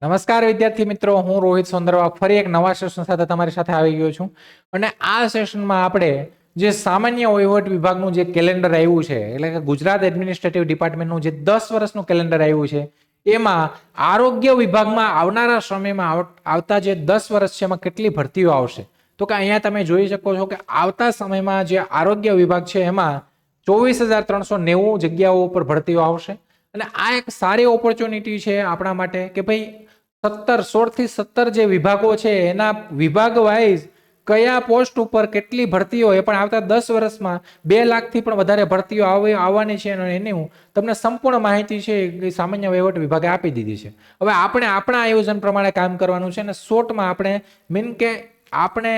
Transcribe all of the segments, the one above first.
નમસ્કાર વિદ્યાર્થી મિત્રો, હું રોહિત સોંદરવા ફરી એક નવા સેશન સાથે તમારી સાથે આવી ગયો છું. અને આ સેશનમાં આપણે જે સામાન્ય વહીવટ વિભાગનું જે કેલેન્ડર આવ્યું છે, એટલે કે ગુજરાત એડમિનિસ્ટ્રેટિવ ડિપાર્ટમેન્ટનું જે 10 વર્ષનું કેલેન્ડર આવ્યું છે, એમાં આરોગ્ય વિભાગમાં આવનારા સમયમાં આવતા જે 10 વર્ષ છે એમાં કેટલી ભરતીઓ આવશે. તો કે અહીંયા તમે જોઈ શકો છો કે આવતા સમયમાં જે આરોગ્ય વિભાગ છે એમાં 24,390 જગ્યાઓ ઉપર ભરતીઓ આવશે. અને આ એક સારી ઓપોર્ચ્યુનિટી છે આપણા માટે કે ભાઈ 16 થી 17 જે વિભાગો છે એના વિભાગ વાઇઝ કયા પોસ્ટ ઉપર કેટલી ભરતીઓ એ પણ આવતા 10 વર્ષમાં 2 લાખથી પણ વધારે ભરતીઓ આવવાની છે અને એની હું તમને સંપૂર્ણ માહિતી છે એ સામાન્ય વહીવટ વિભાગે આપી દીધી છે. હવે આપણે આપણા આયોજન પ્રમાણે કામ કરવાનું છે અને શોર્ટમાં આપણે મીન કે આપણે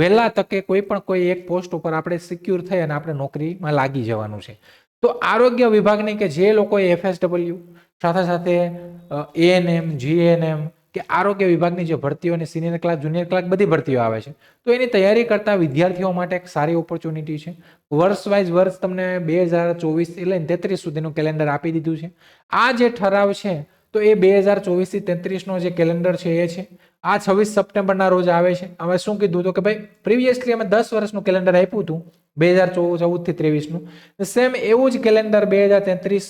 વહેલા તકે કોઈ એક પોસ્ટ ઉપર આપણે સિક્યોર થઈ અને આપણે નોકરીમાં લાગી જવાનું છે. તો આરોગ્ય વિભાગની કે જે લોકોએ FSW સાથે સાથે ANM GNM કે આરોગ્ય વિભાગની જે ભરતીઓની સિનિયર ક્લાર્ક જુનિયર ક્લાર્ક બધી ભરતીઓ આવે છે, તો એની તૈયારી કરતા વિદ્યાર્થીઓ માટે એક સારી ઓપોર્ચ્યુનિટી છે. વર્ષ વાઇઝ વર્ષ તમને 2024 થી લઈને 33 સુધીનું કેલેન્ડર આપી દીધું છે. આ જે ઠરાવ છે તો એ 2024 થી 33 નો જે કેલેન્ડર છે એ છે આ 26 સપ્ટેમ્બરના રોજ આવે છે. હવે શું કીધું તો કે ભાઈ પ્રીવિયસલી અમે 10 વર્ષનું કેલેન્ડર આપ્યું હતું 2014 થી 23 નું, સેમ એવું જ કેલેન્ડર 2033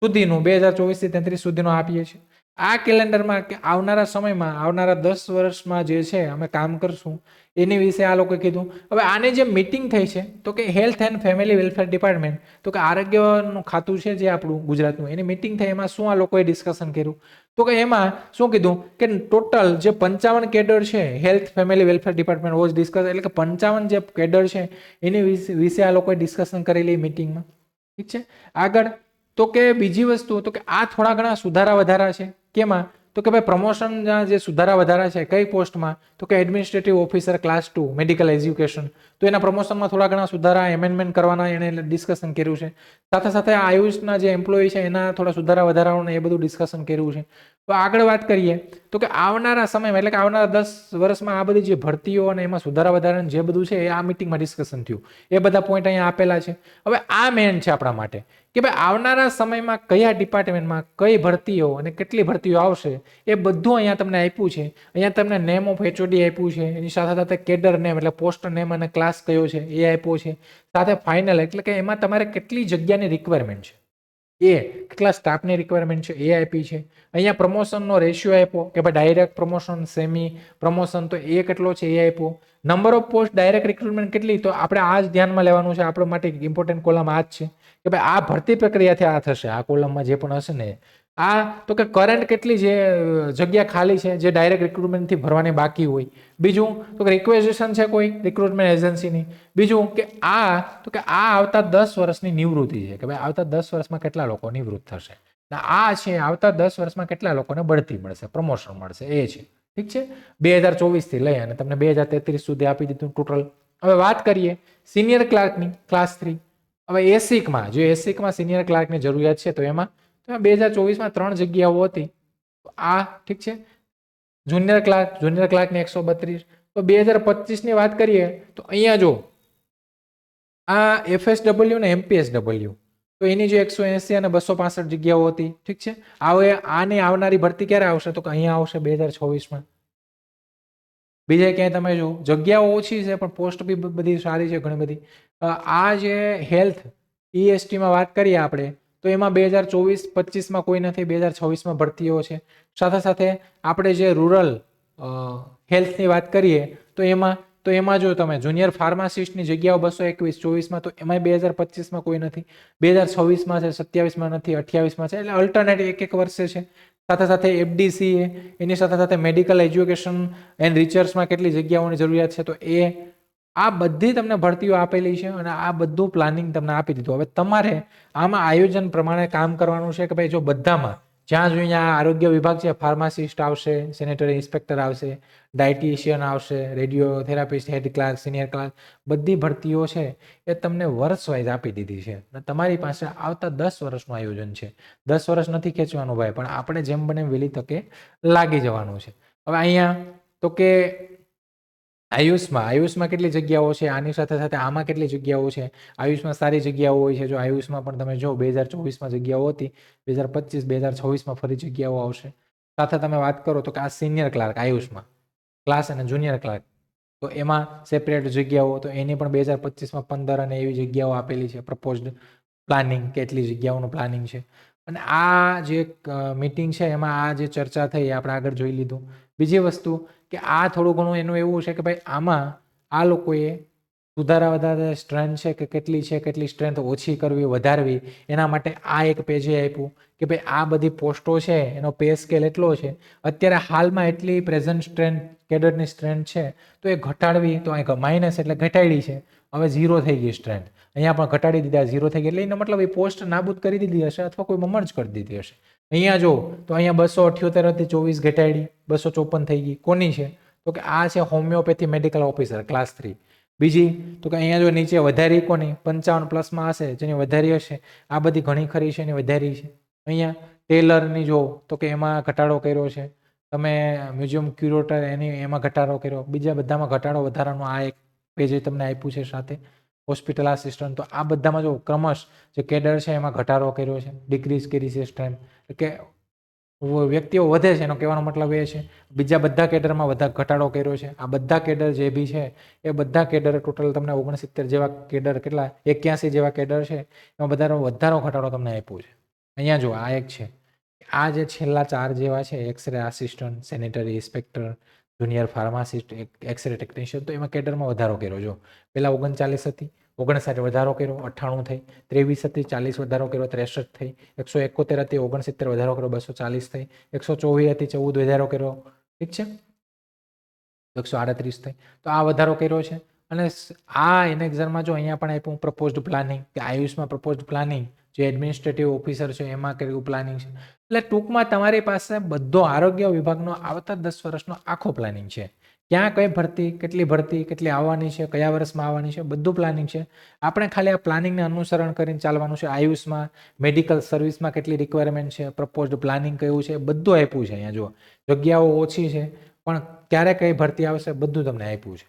સુધીનું 2024 થી 33 સુધીનું આપીએ છીએ. આ કેલેન્ડરમાં કે આવનારા સમયમાં આવનારા 10 વર્ષમાં જે છે અમે કામ કરશું એની વિશે આ લોકોએ કીધું. હવે આની જે મીટિંગ થઈ છે તો કે health and family welfare department, તો કે આરોગ્યનું ખાતું છે જે આપણું ગુજરાતનું, એની મીટિંગ થઈ એમાં શું આ લોકોએ ડિસ્કશન કર્યું તો કે એમાં શું કીધું કે ટોટલ જે 55 કેડર છે health family welfare department was discuss, એટલે કે 55 જે કેડર છે એની વિશે આ લોકોએ ડિસ્કશન કરેલી મીટિંગમાં. ઠીક છે. આગળ તો કે બીજી વસ્તુ તો કે આ થોડા ઘણા સુધારા વધારા છે. કેમાં તો કે ભાઈ પ્રમોશનના જે સુધારા વધારા છે કઈ પોસ્ટમાં તો કે administrative officer class 2 medical education, તો એના પ્રમોશનમાં થોડા ઘણા સુધારા એમેન્ડમેન્ટ કરવાના એને ડિસ્કશન કર્યું છે. સાથે સાથે આયુષના જે એમ્પ્લોય છે એના થોડા સુધારા વધારાઓને એ બધું ડિસ્કશન કર્યું છે. તો આગળ વાત કરીએ તો કે આવનારા સમયમાં એટલે કે આવનારા 10 વર્ષમાં આ બધી જે ભરતીઓ અને એમાં સુધારા વધારા જે બધું છે એ આ મીટિંગમાં ડિસ્કશન થયું. એ બધા પોઈન્ટ અહીંયા આપેલા છે. હવે આ મેન છે આપણા માટે કે ભાઈ આવનારા સમયમાં કયા ડિપાર્ટમેન્ટમાં કઈ ભરતીઓ અને કેટલી ભરતીઓ આવશે એ બધું અહીંયા તમને આપ્યું છે. અહીંયા તમને નેમ ઓફ HOD આપ્યું છે, એની સાથે સાથે કેડર નેમ એટલે પોસ્ટ નેમ અને ક્લાસ કયો છે એ આપ્યો છે. સાથે ફાઇનલ એટલે કે એમાં તમારે કેટલી જગ્યાની રિક્વાયરમેન્ટ છે એ કેટલા સ્ટાફની રિક્વાયરમેન્ટ છે એ આપી છે. અહીંયા પ્રમોશનનો રેશિયો આપ્યો કે ભાઈ ડાયરેક્ટ પ્રમોશન સેમી પ્રમોશન તો એ કેટલો છે એ આપ્યો. Number of post direct recruitment કેટલી, તો આપણે આ જ ધ્યાનમાં લેવાનું છે. આપણા માટે ઇમ્પોર્ટન્ટ કોલમ આ જ છે કે ભાઈ આ ભરતી પ્રક્રિયાથી આ થશે. આ કોલમમાં જે પણ હશે ને આ તો કે કરંટ કેટલી જે જગ્યા ખાલી છે જે ડાયરેક્ટ રિક્રુટમેન્ટથી ભરવાની બાકી હોય. બીજું તો કે રિક્વેઝિશન છે કોઈ રિક્રુટમેન્ટ એજન્સીની. બીજું કે આ તો કે આ આવતા 10 વર્ષની નિવૃત્તિ છે કે ભાઈ આવતા 10 વર્ષમાં કેટલા લોકો નિવૃત્ત થશે. આ છે આવતા 10 વર્ષમાં કેટલા લોકોને બઢતી મળશે, પ્રમોશન મળશે એ છે. ઠીક છે. 2024 થી લઈ અને તમને 2033 સુધી આપી દીધું ટોટલ. હવે વાત કરીએ સિનિયર ક્લાર્કની ક્લાસ 3. હવે એસિકમાં જો એસિકમાં સિનિયર ક્લાર્કની જરૂરિયાત છે તો એમાં 2024માં 3 જગ્યાઓ હતી. આ ઠીક છે. જુનિયર ક્લાર્કની 132. તો 2025 ની વાત કરીએ તો અહીંયા જો આ FSW ને MPSW તો એની જે 180 અને 265 જગ્યાઓ હતી. ઠીક છે. હવે આની આવનારી ભરતી ક્યારે આવશે તો કે અહીંયા આવશે 2024માં. બીજે ક્યાંય તમે જો જગ્યાઓ ઓછી છે પણ પોસ્ટ બી બધી સારી છે ઘણી બધી. આ જે હેલ્થ ESTમાં વાત કરીએ આપણે તો એમાં 2024-25માં કોઈ નથી, 2026માં ભરતીઓ છે. સાથે સાથે આપણે જે રૂરલ હેલ્થની વાત કરીએ તો એમાં જો તમે જુનિયર ફાર્માસિસ્ટની જગ્યાઓ 221-24માં, તો એમાં 2025માં કોઈ નથી, 2026માં છે, 27માં નથી, 28માં છે, એટલે અલ્ટરનેટ એક વર્ષે છે. સાથે સાથે FDCA એની સાથે સાથે મેડિકલ એજ્યુકેશન એન્ડ રિસર્ચમાં કેટલી જગ્યાઓની જરૂરિયાત છે તો એ આ બધી તમને ભરતીઓ આપેલી છે અને આ બધું પ્લાનિંગ તમને આપી દીધું. હવે તમારે આમાં આયોજન પ્રમાણે કામ કરવાનું છે કે ભાઈ જો બધામાં જ્યાં જોઈએ આ આરોગ્ય વિભાગ છે, ફાર્માસિસ્ટ આવશે, સેનેટરી ઇન્સ્પેક્ટર આવશે, ડાયટિશિયન આવશે, રેડિયોથેરાપિસ્ટ, હેડ ક્લાર્ક, સિનિયર ક્લાર્ક, બધી ભરતીઓ છે એ તમને વર્ષ વાઇઝ આપી દીધી છે. તમારી પાસે આવતા 10 વર્ષનું આયોજન છે. 10 વર્ષ નથી ખેંચવાનું ભાઈ, પણ આપણે જેમ બને વહેલી તકે લાગી જવાનું છે. હવે અહીંયા તો કે આયુષમાં કેટલી જગ્યાઓ છે, આની સાથે સાથે આમાં કેટલી જગ્યાઓ છે. આયુષમાં સારી જગ્યાઓ હોય છે. જો આયુષમાં પણ તમે જો 2024માં જગ્યાઓ હતી, 2025-2026માં ફરી જગ્યાઓ આવશે. સાથે તમે વાત કરો તો કે આ સિનિયર ક્લાર્ક આયુષમાં ક્લાસ અને જુનિયર ક્લાર્ક, તો એમાં સેપરેટ જગ્યાઓ, તો એની પણ 2025માં 15 અને એવી જગ્યાઓ આપેલી છે. પ્રપોઝડ પ્લાનિંગ કેટલી જગ્યાઓનું પ્લાનિંગ છે. અને આ જે મીટિંગ છે એમાં આ જે ચર્ચા થઈ એ આપણે આગળ જોઈ લીધું. બીજી વસ્તુ કે આ થોડું ઘણું એનું એવું છે કે ભાઈ આમાં આ લોકોએ સુધારા વધારે સ્ટ્રેન્થ છે કે કેટલી સ્ટ્રેન્થ ઓછી કરવી વધારવી, એના માટે આ એક પેજે આપ્યું કે ભાઈ આ બધી પોસ્ટો છે એનો પે સ્કેલ એટલો છે, અત્યારે હાલમાં એટલી પ્રેઝન્ટ સ્ટ્રેન્થ કેડરની સ્ટ્રેન્થ છે, તો એ ઘટાડવી, તો અહીં માઇનસ એટલે ઘટાડી છે, હવે 0 થઈ ગઈ સ્ટ્રેન્થ, અહીંયા પણ ઘટાડી દીધા 0 થઈ ગઈ, એટલે એનો મતલબ એ પોસ્ટ નાબૂદ કરી દીધી હશે અથવા કોઈ મર્જ કરી દીધી હશે. અહીંયા જો તો અહીંયા 278 હતી 24 ઘટાડી 254 થઈ ગઈ. કોની છે? તો કે આ છે હોમિયોપેથી મેડિકલ ઓફિસર ક્લાસ 3. બીજી તો કે અહીંયા જો નીચે વધારી કોની 55 પ્લસમાં હશે, જેની વધારી હશે, આ બધી ઘણી ખરી છે એની વધારી છે. અહીંયા ટેલરની જો તો કે એમાં ઘટાડો કર્યો છે, તમે મ્યુઝિયમ ક્યુરેટર એમાં ઘટાડો કર્યો, બીજા બધામાં ઘટાડો વધારાનો આ એક પેજ તમને આપ્યું છે સાથે. હોસ્પિટલ આસિસ્ટન્ટ, તો આ બધામાં જો ક્રમશ જે કેડર છે એમાં ઘટાડો કર્યો છે, ડિક્રીઝ કરી છે સ્ટ્રેન્થ, કે વ્યક્તિઓ વધે છે એનો કહેવાનો મતલબ એ છે. બીજા બધા કેડરમાં ઘટાડો કર્યો છે. આ બધા કેડર જે બી છે એ બધા કેડર ટોટલ તમને 69 જેવા કેડર, કેટલા 81 જેવા કેડર છે, એમાં વધારો ઘટાડો તમને આપ્યું છે. અહીંયા જો આ એક છે, આ જે છેલ્લા 4 જેવા છે, x ray assistant, sanitary inspector, junior pharmacist, x ray technician, તો એમાં કેડરમાં વધારો કર્યો. જો પહેલા 39 હતી, 59 વધારો કર્યો, 98 થઈ, 23 હતી 40 વધારો કર્યો, 63 થઈ, 171 હતી 69 વધારો કર્યો, 240 થઈ, 124 હતી 14 વધારો કર્યો, ઠીક છે, 138 થઈ, તો આ વધારો કર્યો છે. અને આ એનેક્ઝરમાં જો અહીંયા પણ આપ્યું પ્રપોઝડ પ્લાનિંગ, કે આયુષમાં પ્રપોઝડ પ્લાનિંગ, જે એડમિનિસ્ટ્રેટિવ ઓફિસર છે એમાં કર્યું પ્લાનિંગ છે. એટલે ટૂંકમાં તમારી પાસે બધો આરોગ્ય વિભાગનો આવતા 10 વર્ષનો આખો પ્લાનિંગ છે. ક્યાં કઈ ભરતી, કેટલી આવવાની છે, કયા વર્ષમાં આવવાની છે, બધું પ્લાનિંગ છે. આપણે ખાલી આ પ્લાનિંગને અનુસરણ કરીને ચાલવાનું છે. આયુષમાં, મેડિકલ સર્વિસમાં કેટલી રિક્વાયરમેન્ટ છે, પ્રપોઝડ પ્લાનિંગ કયું છે, બધું આપ્યું છે. અહીંયા જુઓ જગ્યાઓ ઓછી છે પણ ક્યારે કઈ ભરતી આવશે બધું તમને આપ્યું છે.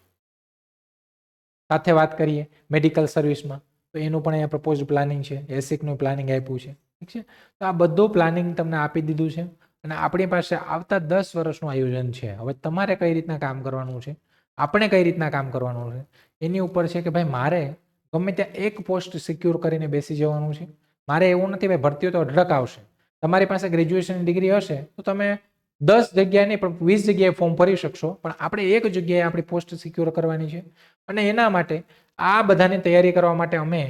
સાથે વાત કરીએ મેડિકલ સર્વિસમાં, તો એનું પણ અહીંયા પ્રપોઝડ પ્લાનિંગ છે, એસિકનું પ્લાનિંગ આપ્યું છે, ઠીક છે. તો આ બધું પ્લાનિંગ તમને આપી દીધું છે અને આપણી પાસે આવતા 10 વર્ષનું આયોજન છે. હવે તમારે કઈ રીતના કામ કરવાનું છે, આપણે કઈ રીતના કામ કરવાનું છે, એની ઉપર છે કે ભાઈ મારે ગમે ત્યાં એક પોસ્ટ સિક્યોર કરીને બેસી જવાનું છે. મારે એવું નથી ભાઈ ભરતીઓ તો અઢળક આવશે, તમારી પાસે ગ્રેજ્યુએશનની ડિગ્રી હશે તો તમે 10 જગ્યાએ નહીં પણ 20 જગ્યાએ ફોર્મ ભરી શકશો, પણ આપણે એક જગ્યાએ આપણી પોસ્ટ સિક્યોર કરવાની છે. અને એના માટે આ બધાની તૈયારી કરવા માટે અમે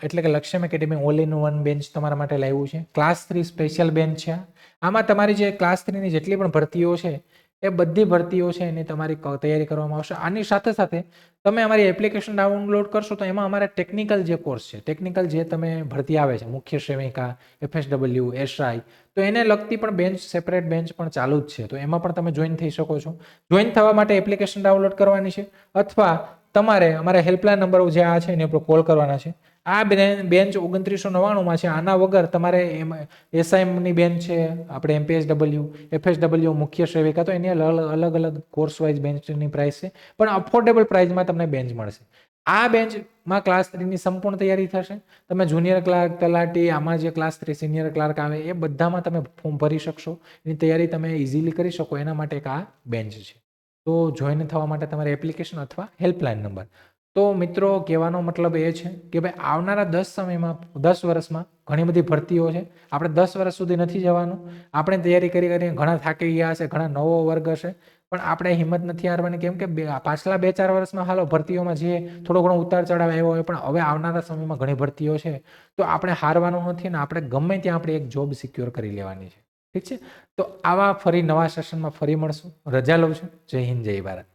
એટલે કે Lakshyam academy all in one bench તમારા માટે લાવ્યું છે. ક્લાસ 3 સ્પેશિયલ બેન્ચ છે. આમાં તમારી જે ક્લાસ 3 ની જેટલી પણ ભરતીઓ છે એ બધી ભરતીઓ છે એની તમારી તૈયારી કરવામાં આવશે. આની સાથે સાથે તમે અમારી એપ્લિકેશન ડાઉનલોડ કરશો તો એમાં અમારા ટેકનિકલ જે કોર્સ છે, ટેકનિકલ જે તમે ભરતી આવે છે, મુખ્ય સેવિકા, FSW, SI, તો એને લગતી પણ બેન્ચ, સેપરેટ બેન્ચ પણ ચાલુ જ છે. તો એમાં પણ તમે જોઈન થઈ શકો છો. જોઈન થવા માટે એપ્લિકેશન ડાઉનલોડ કરવાની છે અથવા તમારે અમારા હેલ્પલાઇન નંબર જે આ છે એની ઉપર કોલ કરવાના છે. આ બેન્ચ 2999માં છે. આના વગર તમારે એસઆઈએમની બેન્ચ છે, આપણે MPSW, FSW, મુખ્ય સેવિકા, તો એની અલગ અલગ કોર્સ વાઇઝ બેન્ચની પ્રાઇસ છે, પણ અફોર્ડેબલ પ્રાઇસમાં તમને બેન્ચ મળશે. આ બેન્ચમાં ક્લાસ 3 ની સંપૂર્ણ તૈયારી થશે. તમે જુનિયર ક્લાર્ક, તલાટી, આમાં જે ક્લાસ 3 સિનિયર ક્લાર્ક આવે એ બધામાં તમે ફોર્મ ભરી શકશો. એની તૈયારી તમે ઇઝીલી કરી શકો એના માટે એક આ બેન્ચ છે. તો જોઈન થવા માટે તમારે એપ્લિકેશન અથવા હેલ્પલાઇન નંબર. તો મિત્રો કહેવાનો મતલબ એ છે કે ભાઈ આવનારા 10 વર્ષમાં ઘણી બધી ભરતીઓ છે. આપણે 10 વર્ષ સુધી નથી જવાનું. આપણે તૈયારી કરીને ઘણા થાકી ગયા હશે, ઘણા નવો વર્ગ હશે, પણ આપણે હિંમત નથી હારવાની, કેમ કે પાછલા 2-4 વર્ષમાં હાલો ભરતીઓમાં જે થોડો ઘણો ઉતાર ચઢાવ આવ્યો હોય, પણ હવે આવનારા સમયમાં ઘણી ભરતીઓ છે, તો આપણે હારવાનું નથી ને આપણે ગમે ત્યાં આપણે એક જોબ સિક્યોર કરી લેવાની છે. ઠીક છે, તો આવા ફરી નવા સેશનમાં ફરી મળશું. રજા લઉં છું. જય હિન્દ, જય ભારત.